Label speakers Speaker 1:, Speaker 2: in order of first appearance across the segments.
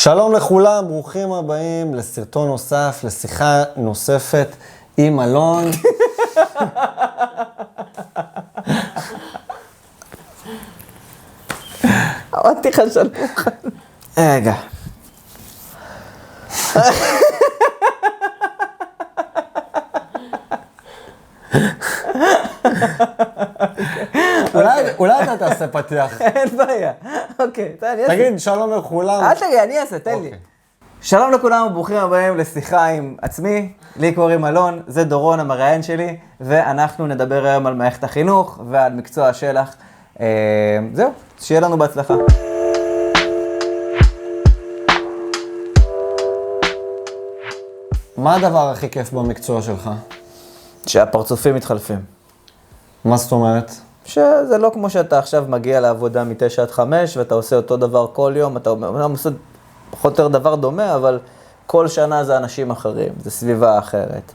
Speaker 1: שלום לכולם, ברוכים הבאים לסרטון נוסף, לשיחה נוספת עם אלון.
Speaker 2: אמרתי לך שלום.
Speaker 1: רגע. אולי אתה תעשה פתיח.
Speaker 2: אין בעיה. אוקיי, תן לי.
Speaker 1: תגיד, שלום לכולם.
Speaker 2: אל תגיד, אני אעשה, תן לי. שלום לכולם, ברוכים הבאים לשיחה עם עצמי. לי קוראים אלון, זה דורון המראיין שלי, ואנחנו נדבר היום על מערכת החינוך ועל מקצוע השלח. זהו, שיהיה לנו בהצלחה.
Speaker 1: מה הדבר הכי כיף במקצוע שלך?
Speaker 2: שהפרצופים מתחלפים.
Speaker 1: מה זאת אומרת?
Speaker 2: שזה לא כמו שאתה עכשיו מגיע לעבודה מ-9 עד 5, ואתה עושה אותו דבר כל יום, אתה עושה פחות או יותר דבר דומה, אבל כל שנה זה אנשים אחרים, זה סביבה אחרת.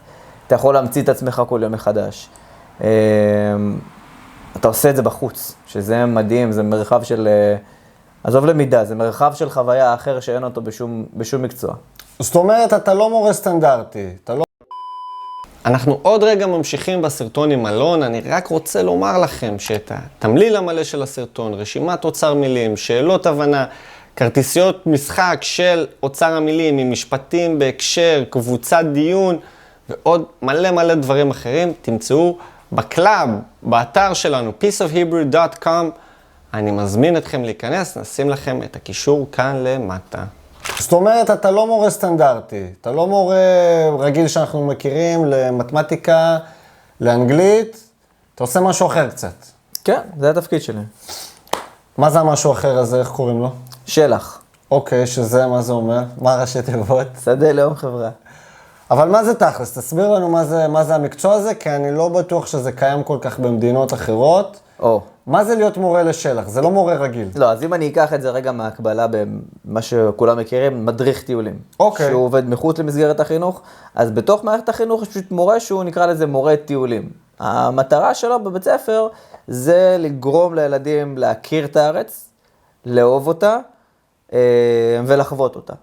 Speaker 2: אתה יכול להמציא את עצמך כל יום מחדש. אתה עושה את זה בחוץ, שזה מדהים, זה מרחב של, עזוב למידה, זה מרחב של חוויה אחר שאין אותו בשום מקצוע.
Speaker 1: זאת אומרת, אתה לא מורה סטנדרטי, אתה לא... אנחנו עוד רגע ממשיכים בסרטון עם אלון, אני רק רוצה לומר לכם שאת התמליל המלא של הסרטון, רשימת אוצר מילים, שאלות הבנה, כרטיסיות משחק של אוצר המילים, עם משפטים בהקשר, קבוצת דיון, ועוד מלא דברים אחרים, תמצאו בקלאב, באתר שלנו, pieceofhebrew.com. אני מזמין אתכם להיכנס, נשים לכם את הקישור כאן למטה. זאת אומרת, אתה לא מורה סטנדרטי, אתה לא מורה רגיל שאנחנו מכירים למתמטיקה, לאנגלית, אתה עושה משהו אחר קצת.
Speaker 2: כן, זה התפקיד שלי.
Speaker 1: מה זה המשהו אחר הזה, איך קוראים לו?
Speaker 2: שלח.
Speaker 1: אוקיי, שזה, מה זה אומר? מה ראשי תיבות?
Speaker 2: שדה לאום חברה.
Speaker 1: אבל מה זה תכלס? תסביר לנו מה זה המקצוע הזה, כי אני לא בטוח שזה קיים כל כך במדינות אחרות. מה זה להיות מורה לשלח? זה לא מורה רגיל.
Speaker 2: לא, אז אם אני אקח את זה רגע מהקבלה במה שכולם מכירים, מדריך טיולים.
Speaker 1: אוקיי.
Speaker 2: שהוא עובד מחוץ למסגרת החינוך, אז בתוך מערכת החינוך יש פשוט מורה שהוא נקרא לזה מורה טיולים. המטרה שלו בבית ספר זה לגרום לילדים להכיר את הארץ, לאהוב אותה ולחוות אותה.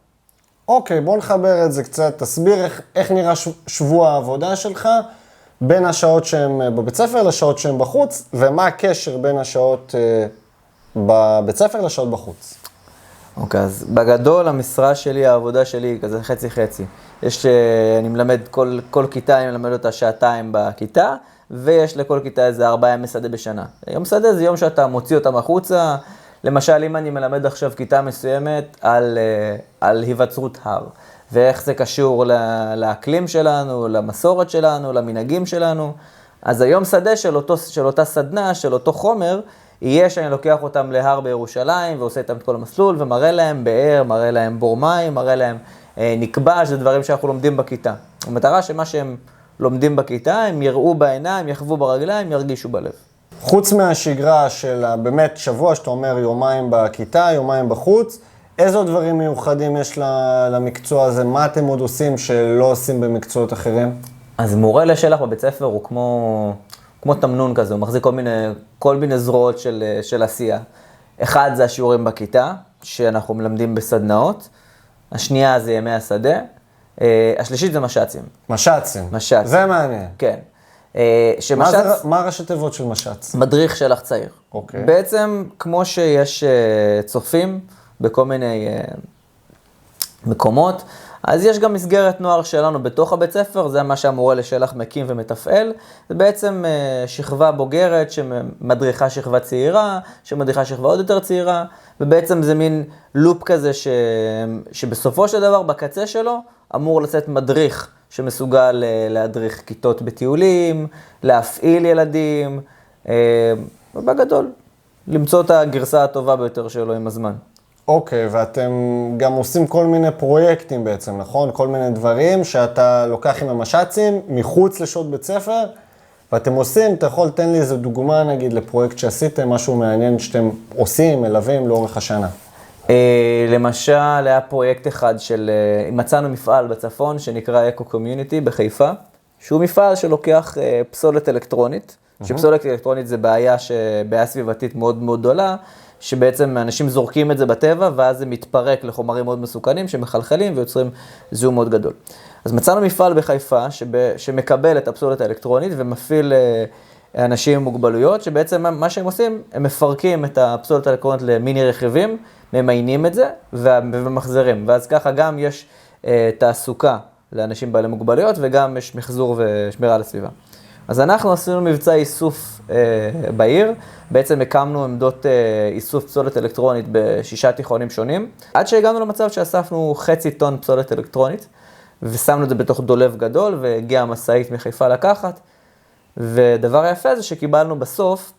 Speaker 1: אוקיי, בוא נחבר את זה קצת, תסביר איך נראה שבוע העבודה שלך, בין השעות שהן בבית ספר לשעות שהן בחוץ, ומה הקשר בין השעות בבית ספר לשעות בחוץ.
Speaker 2: אוקיי, אז בגדול המשרה שלי, העבודה שלי, כזה חצי-חצי. אני מלמד כל כיתה, אני מלמד אותה שעתיים בכיתה, ויש לכל כיתה איזה 4 ימי שדה בשנה. יום שדה זה יום שאתה מוציא אותם החוצה, למשל אם אני מלמד עכשיו כיתה מסוימת על היווצרות הר. ואיך זה קשור לאקלים שלנו, למסורת שלנו, למנהגים שלנו. אז היום שדה של אותה סדנה, של אותו חומר, יהיה שאני לוקח אותם להר בירושלים, ועושה איתם את כל המסלול, ומראה להם באר, מראה להם בור מים, מראה להם נקבע, שזה דברים שאנחנו לומדים בכיתה. המטרה שמה שהם לומדים בכיתה, הם יראו בעיניים, יחוו ברגליים, ירגישו בלב.
Speaker 1: חוץ מהשגרה של באמת שבוע, שאתה אומר יומיים בכיתה, יומיים בחוץ, איזה דברים מיוחדים יש למקצוע הזה? מה אתם עוד עושים שלא עושים במקצועות אחרים?
Speaker 2: אז מורה לשלח בבית ספר הוא כמו תמנון כזה, הוא מחזיק כל מיני זרועות של עשייה. אחד זה השיעורים בכיתה, שאנחנו מלמדים בסדנאות. השנייה זה ימי השדה. השלישית זה מש"צים.
Speaker 1: מש"צים?
Speaker 2: מש"צים.
Speaker 1: זה מעניין.
Speaker 2: כן.
Speaker 1: מה ראשי תיבות של מש"צ?
Speaker 2: מדריך שלח צעיר.
Speaker 1: אוקיי.
Speaker 2: בעצם כמו שיש צופים בכל מיני מקומות, אז יש גם מסגרת נוער שלנו בתוך הבית ספר, זה מה שהמורה לשלח מקים ומתפעל. זה בעצם שכבה בוגרת שמדריכה שכבה צעירה, שמדריכה שכבה עוד יותר צעירה, ובעצם זה מין לופ כזה שבסופו של דבר בקצה שלו אמור לצאת מדריך שמסוגל להדריך כיתות בטיולים, להפעיל ילדים, ובגדול, למצוא את הגרסה הטובה ביותר שלו עם הזמן.
Speaker 1: אוקיי, ואתם גם עושים כל מיני פרויקטים בעצם, נכון? כל מיני דברים שאתה לוקח עם המש"צים מחוץ לשעות בית ספר, ואתם עושים, אתה יכול לתן לי איזו דוגמה נגיד לפרויקט שעשיתם, משהו מעניין שאתם עושים, מלווים לאורך השנה.
Speaker 2: למשל, היה פרויקט אחד מצאנו מפעל בצפון שנקרא אקו קומיוניטי בחיפה, שהוא מפעל שלוקח פסולת אלקטרונית, שפסולת אלקטרונית זה בעיה סביבתית מאוד מאוד גדולה, שבעצם אנשים זורקים את זה בטבע, ואז זה מתפרק לחומרים מאוד מסוכנים שמחלחלים ויוצרים זיהום מאוד גדול. אז מצאנו מפעל בחיפה שמקבל את הפסולת האלקטרונית ומפעיל אנשים עם מוגבלויות, שבעצם מה שהם עושים, הם מפרקים את הפסולת האלקטרונית למיני רכיבים, ממיינים את זה ומחזרים. ואז ככה גם יש תעסוקה לאנשים בעלי מוגבלויות, וגם יש מחזור ושמירה על הסביבה. אז אנחנו עשינו מבצע איסוף בעיר, בעצם הקמנו עמדות איסוף פסולת אלקטרונית ב6 תיכונים שונים, עד שהגענו למצב שאספנו 0.5 טון פסולת אלקטרונית, ושמנו את זה בתוך דולב גדול, והגיעה משאית מחיפה לקחת, ודבר היפה זה שקיבלנו בסוף,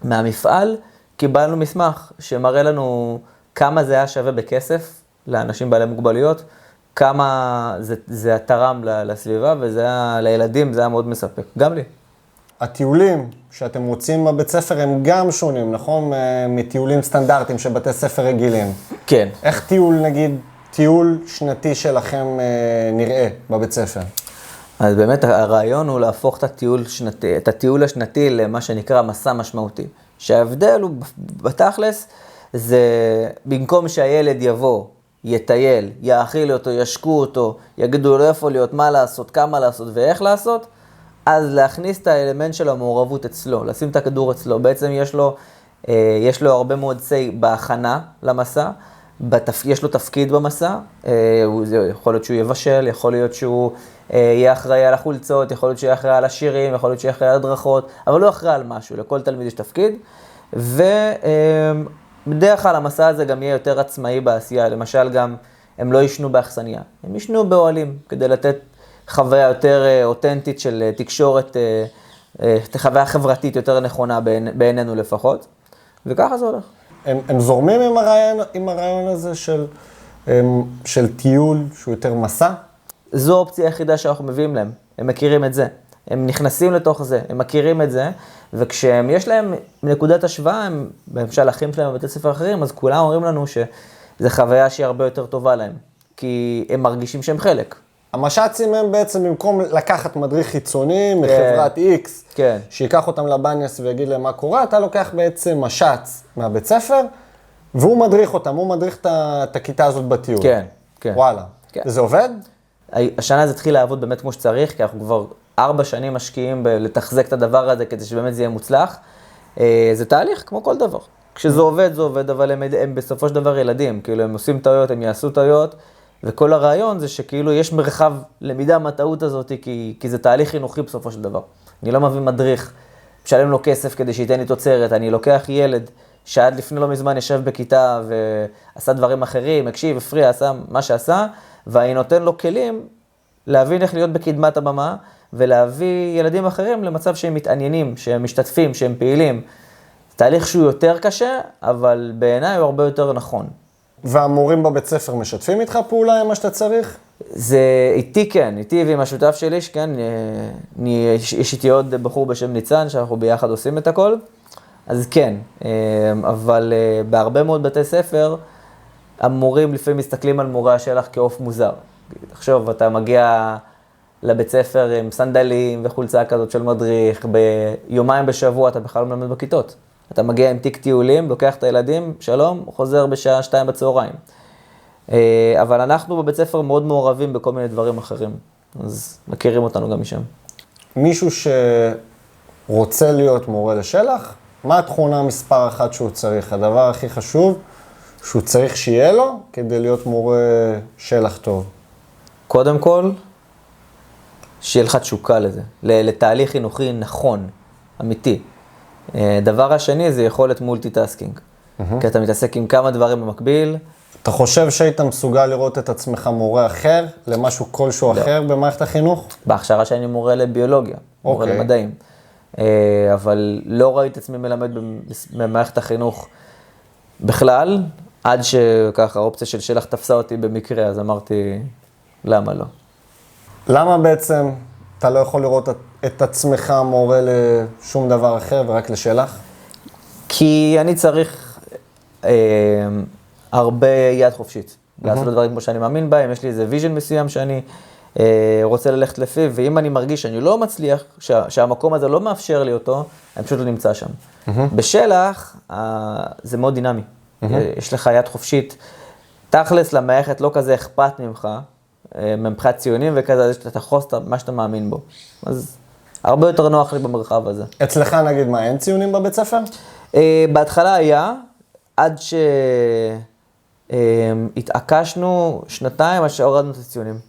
Speaker 2: מהמפעל, קיבלנו מסמך שמראה לנו כמה זה היה שווה בכסף לאנשים בעלי מוגבלויות, כמה זה תרם לסביבה, וזה היה, לילדים זה היה מאוד מספק, גם לי.
Speaker 1: הטיולים שאתם רוצים בבית ספר הם גם שונים, נכון? מטיולים סטנדרטיים של בתי ספר רגילים.
Speaker 2: כן.
Speaker 1: איך טיול, נגיד, טיול שנתי שלכם נראה בבית ספר?
Speaker 2: אז באמת הרעיון הוא להפוך את הטיול השנתי למה שנקרא מסע משמעותי. שההבדל הוא בתכלס, זה במקום שהילד יבוא, יטייל, יאכיל אותו, ישקו אותו, יגידו לו איפה להיות, מה לעשות, כמה לעשות ואיך לעשות, אז להכניס את האלמנט של המעורבות אצלו, לשים את הכדור אצלו. בעצם יש לו הרבה מאוד say בהכנה למסע, יש לו תפקיד במסע, יכול להיות שהוא יבשל, יכול להיות שהוא יהיה אחראי על החולצות, יכול להיות שהוא יהיה אחראי על השירים, יכול להיות שהוא יהיה אחראי על הדרכות, אבל לא אחראי על משהו, לכל תלמיד יש תפקיד, בדרך כלל המסע הזה גם יהיה יותר עצמאי בעשייה, למשל גם הם לא ישנו באכסניה, הם ישנו באוהלים, כדי לתת חוויה יותר אותנטית של תקשורת, חוויה חברתית יותר נכונה בעינינו לפחות, וככה זה הולך.
Speaker 1: הם זורמים עם הרעיון הזה של טיול שהוא יותר מסע?
Speaker 2: זו האופציה היחידה שאנחנו מביאים להם, הם מכירים את זה, הם נכנסים לתוך זה, הם מכירים את זה, וכשיש להם נקודת השוואה, למשל אחים שלהם בבתי ספר אחרים, אז כולם אומרים לנו שזו חוויה שהיא הרבה יותר טובה להם, כי הם מרגישים שהם חלק. המש"צים
Speaker 1: הם בעצם במקום לקחת מדריך חיצוני מחברת X,
Speaker 2: כן.
Speaker 1: שיקח אותם לבניאס ויגיד להם מה קורה, אתה לוקח בעצם מש"צ מהבית ספר, והוא מדריך אותם, הוא מדריך את הכיתה הזאת בטיול.
Speaker 2: כן, כן.
Speaker 1: וואלה.
Speaker 2: כן.
Speaker 1: וזה עובד?
Speaker 2: השנה זה התחיל לעבוד באמת כמו שצריך, כי אנחנו כבר 4 שנים משקיעים לתחזק את הדבר הזה, כדי שבאמת זה יהיה מוצלח. זה תהליך כמו כל דבר. כשזה עובד, זה עובד, אבל הם בסופו של דבר ילדים, כאילו הם עושים טעויות, הם יעשו טעויות, וכל הרעיון זה שכאילו יש מרחב למידה מהטעות הזאת, כי זה תהליך חינוכי בסופו של דבר. אני לא מביא מדריך, משלם לו כסף כדי שייתן לי תוצרת, אני לוקח ילד שעד לפני לא מזמן ישב בכיתה ועשה דברים אחרים, הקשיב, הפריע, עשה מה שעשה, ואני נותן לו כלים להבין איך להיות בקדמת הבמה, ולהביא ילדים אחרים למצב שהם מתעניינים, שהם משתתפים, שהם פעילים. תהליך שהוא יותר קשה, אבל בעיניי הוא הרבה יותר נכון.
Speaker 1: והמורים בבית ספר משתפים איתך פעולה עם מה שאתה צריך?
Speaker 2: זה איתי כן, איתי ועם השותף שלי, שכן, יש איתי עוד בחור בשם ניצן, שאנחנו ביחד עושים את הכל, אז כן, אבל בהרבה מאוד בתי ספר, המורים לפעמים מסתכלים על מורה השלח כאוף מוזר. תחשוב, אתה מגיע לבית ספר עם סנדלים וחולצה כזאת של מדריך, ביומיים בשבוע אתה בכלל לא מלמד בכיתות. אתה מגיע עם תיק טיולים, לוקח את הילדים, שלום, חוזר בשעה 2 בצהריים. אבל אנחנו בבית ספר מאוד מעורבים בכל מיני דברים אחרים, אז מכירים אותנו גם משם.
Speaker 1: מישהו שרוצה להיות מורה לשלח, מה התכונה מספר 1 שהוא צריך? הדבר הכי חשוב שהוא צריך שיהיה לו כדי להיות מורה שלח טוב.
Speaker 2: קודם כל, שיהיה לך תשוקה לזה, לתהליך חינוכי נכון, אמיתי. דבר השני זה יכולת מולטיטאסקינג, כי אתה מתעסק עם כמה דברים במקביל.
Speaker 1: אתה חושב שהיית מסוגל לראות את עצמך מורה אחר, למשהו כלשהו אחר במערכת החינוך?
Speaker 2: בהכשרה שאני מורה לביולוגיה, מורה למדעים. אבל לא ראיתי את עצמי מלמד במערכת החינוך בכלל, עד שככה האופציה של שלח תפסה אותי במקרה, אז אמרתי, למה לא?
Speaker 1: למה בעצם אתה לא יכול לראות את עצמך מורה לשום דבר אחר ורק לשלח?
Speaker 2: כי אני צריך הרבה יד חופשית. לעשות את הדברים כמו שאני מאמין בהם, יש לי איזה ויז'ן מסוים שאני רוצה ללכת לפיו, ואם אני מרגיש שאני לא מצליח, שהמקום הזה לא מאפשר לי אותו, אני פשוט לא נמצא שם. בשלח, זה מאוד דינמי. יש לך יד חופשית. תכלס למערכת לא כזה אכפת ממך, מבחינת ציונים וכזה, שאתה תחוס מה שאתה מאמין בו. אז הרבה יותר נוח לי במרחב הזה.
Speaker 1: אצלך נגיד מה, אין ציונים בבית ספר?
Speaker 2: בהתחלה היה, עד שהתעקשנו שנתיים עד שהורדנו את הציונים.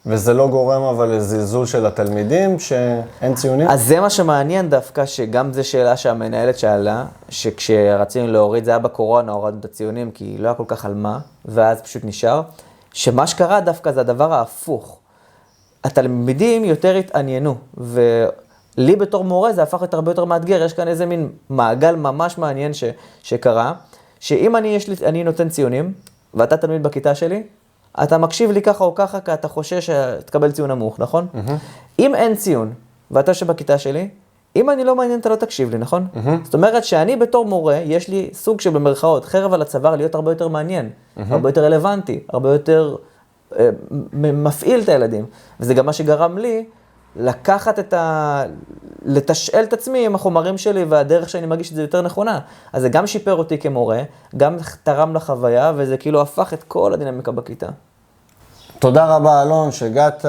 Speaker 1: וזה לא גורם אבל לזלזול של התלמידים שאין ציונים?
Speaker 2: אז זה מה שמעניין דווקא, שגם זו שאלה שהמנהלת שאלה, שכשרצינו להוריד, זה היה בקורונה, הורדנו את הציונים, כי לא היה כל כך על מה, ואז פשוט נשאר. שמה שקרה דווקא זה הדבר ההפוך. התלמידים יותר התעניינו, ולי בתור מורה זה הפך להיות הרבה יותר מאתגר. יש כאן איזה מין מעגל ממש מעניין שקרה, שאם אני נותן ציונים, ואתה תלמיד בכיתה שלי, אתה מקשיב לי ככה או ככה, כי אתה חושש שתקבל ציון נמוך, נכון? אם אין ציון, ואתה שבכיתה שלי, אם אני לא מעניין, אתה לא תקשיב לי, נכון? זאת אומרת שאני בתור מורה, יש לי סוג שבמרכאות, חרב על הצוואר להיות הרבה יותר מעניין, הרבה יותר רלוונטי, הרבה יותר מפעיל את הילדים. וזה גם מה שגרם לי לקחת לתשאל את עצמי עם החומרים שלי, והדרך שאני מרגיש את זה יותר נכונה. אז זה גם שיפר אותי כמורה, גם תרם לחוויה, וזה כאילו הפך את כל הדינמיקה בכיתה.
Speaker 1: תודה רבה אלון שהגעת,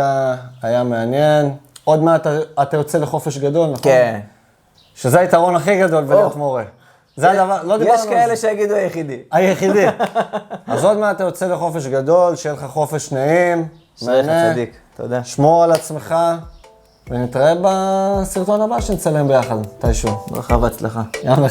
Speaker 1: היה מעניין. עוד מעט אתה יוצא לחופש גדול, נכון?
Speaker 2: כן.
Speaker 1: שזה היתרון הכי גדול בלהיות מורה. זה הדבר, לא דיברנו על זה.
Speaker 2: יש כאלה שיגידו היחידי.
Speaker 1: היחידי. אז עוד מעט אתה יוצא לחופש גדול, שיהיה לך חופש נעים.
Speaker 2: שריך צדיק, תודה.
Speaker 1: שמור על עצמך, ונתראה בסרטון הבא שנצלם ביחד, מתישהו.
Speaker 2: ברכה והצלחה.
Speaker 1: יאללה.